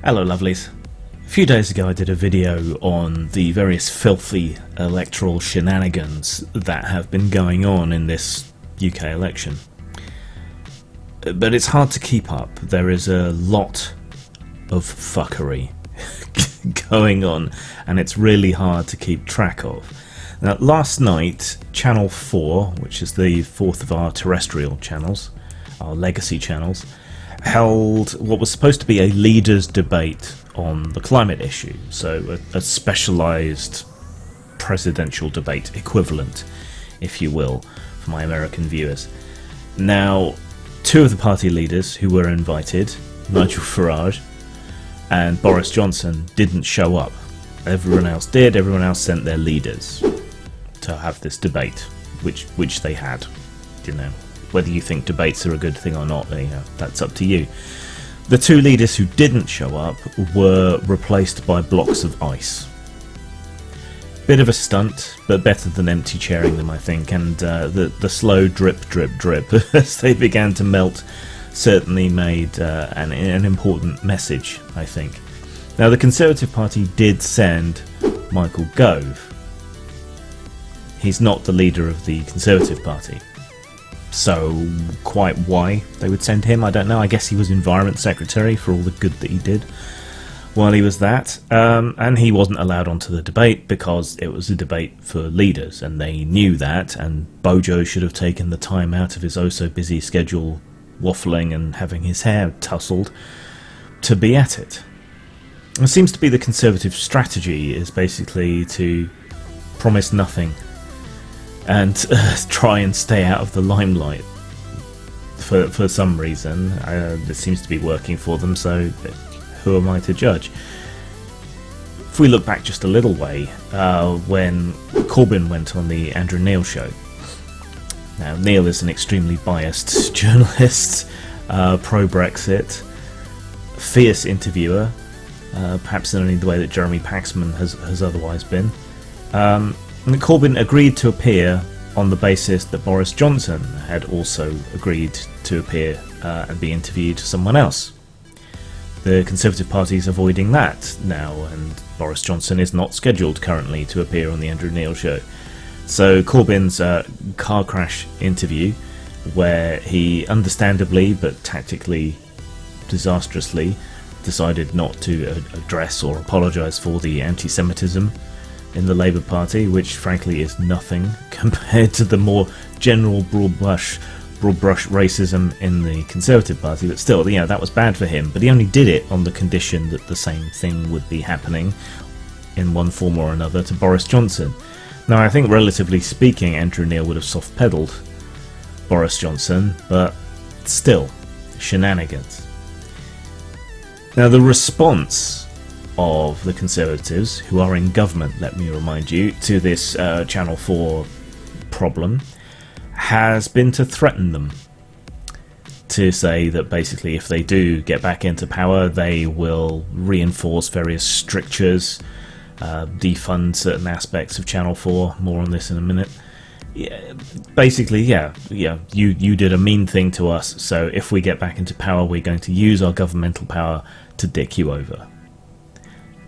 Hello lovelies. A few days ago I did a video on the various filthy electoral shenanigans that have been going on in this UK election. But it's hard to keep up. There is a lot of fuckery going on and it's really hard to keep track of. Now, last night, Channel 4, which is the fourth of our terrestrial channels, our legacy channels, held what was supposed to be a leaders' debate on the climate issue, so a specialised presidential debate equivalent, if you will, for my American viewers. Now, two of the party leaders who were invited, Nigel Farage and Boris Johnson, didn't show up. Everyone else did. Everyone else sent their leaders to have this debate, which they had. You know, whether you think debates are a good thing or not, that's up to you. The two leaders who didn't show up were replaced by blocks of ice. Bit of a stunt, but better than empty chairing them, I think, and the slow drip, drip, drip as they began to melt certainly made an important message, I think. Now, the Conservative Party did send Michael Gove. He's not the leader of the Conservative Party. So, quite why they would send him, I don't know. I guess he was Environment Secretary for all the good that he did while he was that. And he wasn't allowed onto the debate because it was a debate for leaders, and they knew that, and Bojo should have taken the time out of his oh-so-busy schedule waffling and having his hair tousled to be at it. It seems to be the Conservative strategy is basically to promise nothing and try and stay out of the limelight for some reason. It seems to be working for them, so who am I to judge? If we look back just a little way, when Corbyn went on the Andrew Neil show. Now, Neil is an extremely biased journalist, pro-Brexit, fierce interviewer, perhaps in only the way that Jeremy Paxman has otherwise been. And Corbyn agreed to appear on the basis that Boris Johnson had also agreed to appear and be interviewed someone else. The Conservative Party is avoiding that now, and Boris Johnson is not scheduled currently to appear on the Andrew Neil show. So Corbyn's car crash interview, where he understandably but tactically disastrously decided not to address or apologise for the anti-Semitism in the Labour Party, which frankly is nothing compared to the more general broad brush racism in the Conservative Party. But still, that was bad for him, but he only did it on the condition that the same thing would be happening in one form or another to Boris Johnson. Now, I think relatively speaking, Andrew Neil would have soft-pedalled Boris Johnson, but still, shenanigans. Now, the response of the Conservatives, who are in government, let me remind you, to this Channel 4 problem, has been to threaten them. To say that basically if they do get back into power, they will reinforce various strictures, defund certain aspects of Channel 4, more on this in a minute. Basically, you did a mean thing to us, so if we get back into power, we're going to use our governmental power to dick you over.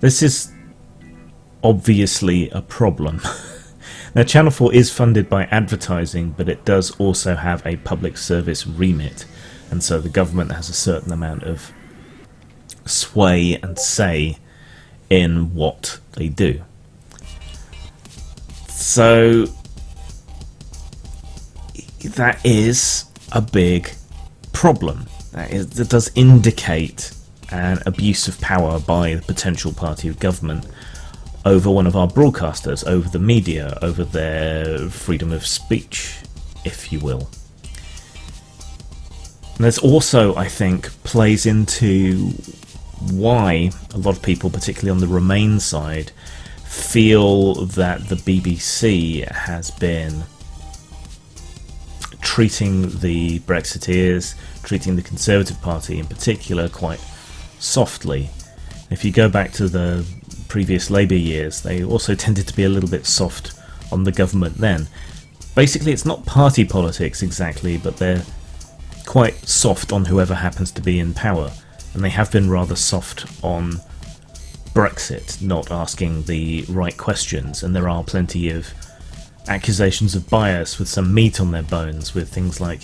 This is obviously a problem. Now, Channel 4 is funded by advertising, but it does also have a public service remit, and so the government has a certain amount of sway and say in what they do. So that is a big problem. That does indicate an abuse of power by the potential party of government over one of our broadcasters, over the media, over their freedom of speech, if you will. And this also, I think, plays into why a lot of people, particularly on the Remain side, feel that the BBC has been treating the Brexiteers, treating the Conservative Party in particular, quite softly. If you go back to the previous Labour years, they also tended to be a little bit soft on the government then. Basically, it's not party politics exactly, but they're quite soft on whoever happens to be in power. and they have been rather soft on Brexit, not asking the right questions, and there are plenty of accusations of bias with some meat on their bones, with things like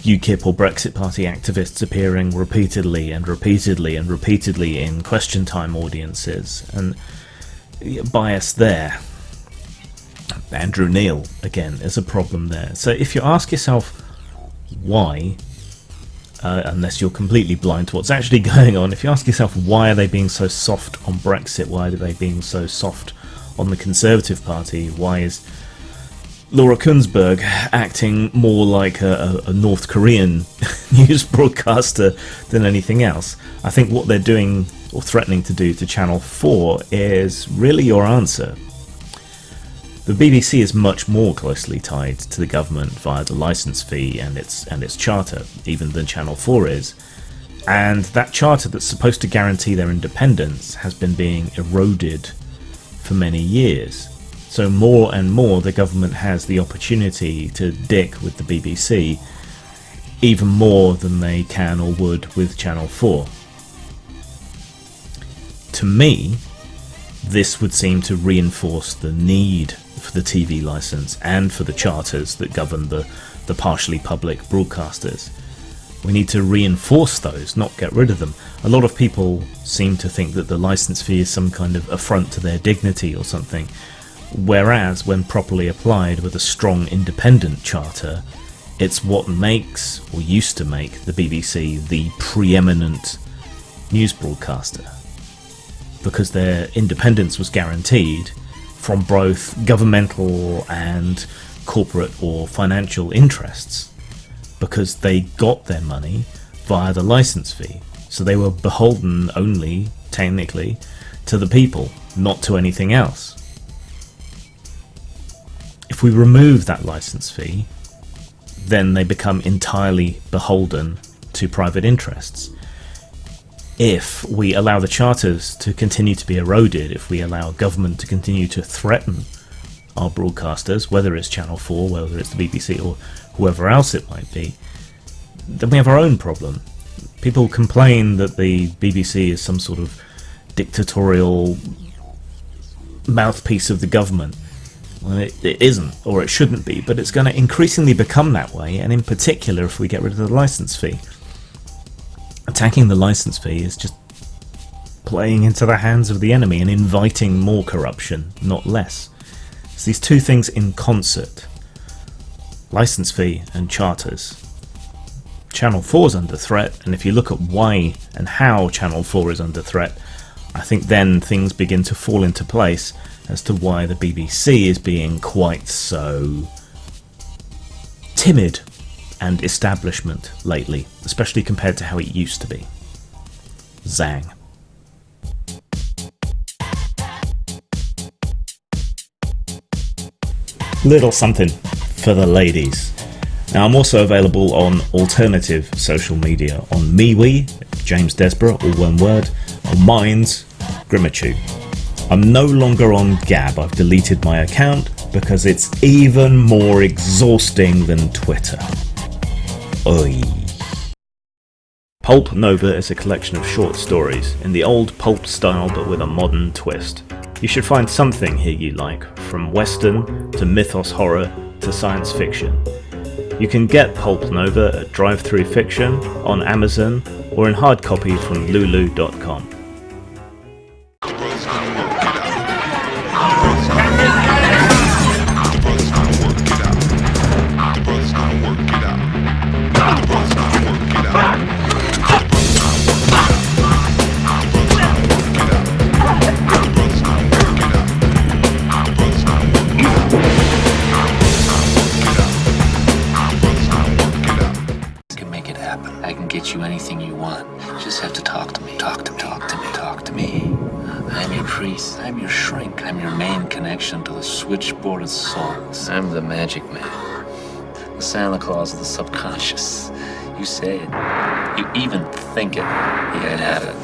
UKIP or Brexit Party activists appearing repeatedly and repeatedly and repeatedly in question time audiences, and bias there. Andrew Neil, again, is a problem there. So if you ask yourself why, unless you're completely blind to what's actually going on, if you ask yourself why are they being so soft on Brexit, why are they being so soft on the Conservative Party, why is Laura Kunsberg acting more like a North Korean news broadcaster than anything else, I think what they're doing or threatening to do to Channel 4 is really your answer. The BBC is much more closely tied to the government via the licence fee and its charter, even than Channel 4 is. And that charter that's supposed to guarantee their independence has been being eroded for many years. So more and more the government has the opportunity to dick with the BBC, even more than they can or would with Channel 4. To me, this would seem to reinforce the need for the TV licence and for the charters that govern the partially public broadcasters. We need to reinforce those, not get rid of them. A lot of people seem to think that the licence fee is some kind of affront to their dignity or something, whereas when properly applied with a strong independent charter, it's what makes, or used to make, the BBC the preeminent news broadcaster, because their independence was guaranteed from both governmental and corporate or financial interests, because they got their money via the licence fee. So they were beholden only, technically, to the people, not to anything else. If we remove that licence fee, then they become entirely beholden to private interests. If we allow the charters to continue to be eroded, if we allow government to continue to threaten our broadcasters, whether it's Channel 4, whether it's the BBC or whoever else it might be, then we have our own problem. People complain that the BBC is some sort of dictatorial mouthpiece of the government. Well, it isn't, or it shouldn't be, but it's going to increasingly become that way, and in particular if we get rid of the licence fee. Attacking the licence fee is just playing into the hands of the enemy and inviting more corruption, not less. It's these two things in concert. Licence fee and charters. Channel 4 is under threat, and if you look at why and how Channel 4 is under threat, I think then things begin to fall into place as to why the BBC is being quite so timid and establishment lately, especially compared to how it used to be. Zang. Little something for the ladies. Now, I'm also available on alternative social media, on MeWe, James Desborough, all one word, on Minds, Grimachu. I'm no longer on Gab. I've deleted my account because it's even more exhausting than Twitter. Oi. Pulp Nova is a collection of short stories in the old pulp style but with a modern twist. You should find something here you like, from western to mythos horror to science fiction. You can get Pulp Nova at Drive-Thru Fiction, on Amazon, or in hard copy from lulu.com. You anything you want. You just have to talk to me. Talk to me. Talk to me. Talk to me. I'm your priest. I'm your shrink. I'm your main connection to the switchboard of souls. I'm the magic man. The Santa Claus of the subconscious. You say it. You even think it. You ain't have it.